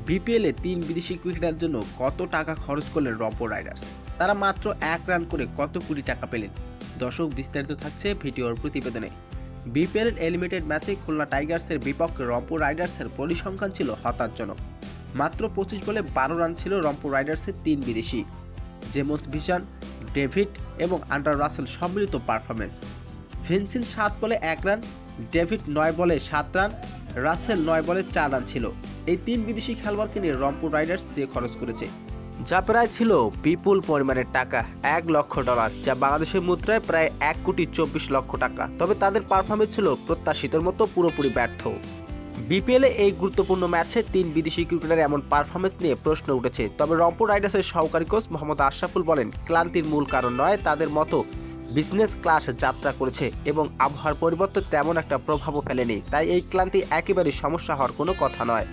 বিপিএলে ৩ বিদেশি ক্রিকেটারের জন্য কত টাকা খরচ করলেন রংপুর রাইডার্স? তারা মাত্র ১ রান করে কত কোটি টাকা পেলেন? দর্শক, বিস্তারিত থাকছে ভিডিওর প্রতিবেদনে। বিপিএল এলিমিনেটেড ম্যাচে খুলনা টাইগার্সের বিপক্ষে রংপুর রাইডার্সের পরিসংখ্যান ছিল হতাশজনক। মাত্র ২৫ বলে ১২ রান ছিল রংপুর রাইডার্সের ৩ বিদেশি জেমস ভিশন, ডেভিড এবং আন্ডার রাসেল সম্মিলিত পারফরমেন্স। ভিনসেন্ট ৭ বলে ১ রান, ডেভিড ৯ বলে 7 রান, রাসেল ৯ বলে ৪ রান ছিল। এই ৩ বিদেশি খেলোয়াড়কে নিয়ে রংপুর রাইডার্স যে খরচ করেছে যা প্রায় ছিল বিপুল পরিমাণের টাকা, $১,০০,০০০, যা বাংলাদেশের মুদ্রায় প্রায় ১,২৪,০০,০০০ টাকা। তবে তাদের পারফরমেন্স ছিল প্রত্যাশিতর মতো পুরোপুরি ব্যর্থ। বিপিএলে এই গুরুত্বপূর্ণ ম্যাচে ৩ বিদেশি ক্রিকেটারের এমন পারফরমেন্স নিয়ে প্রশ্ন উঠেছে। তবে রংপুর রাইডার্সের সহকারী কোচ মোহাম্মদ আশরাফুল বলেন, ক্লান্তির মূল কারণ নয়, তাদের মতো বিজনেস ক্লাস যাত্রা করেছে এবং আবহাওয়ার পরিবর্তন তেমন একটা প্রভাবও ফেলেনি, তাই এই ক্লান্তি একেবারেই সমস্যা হওয়ার কোনো কথা নয়।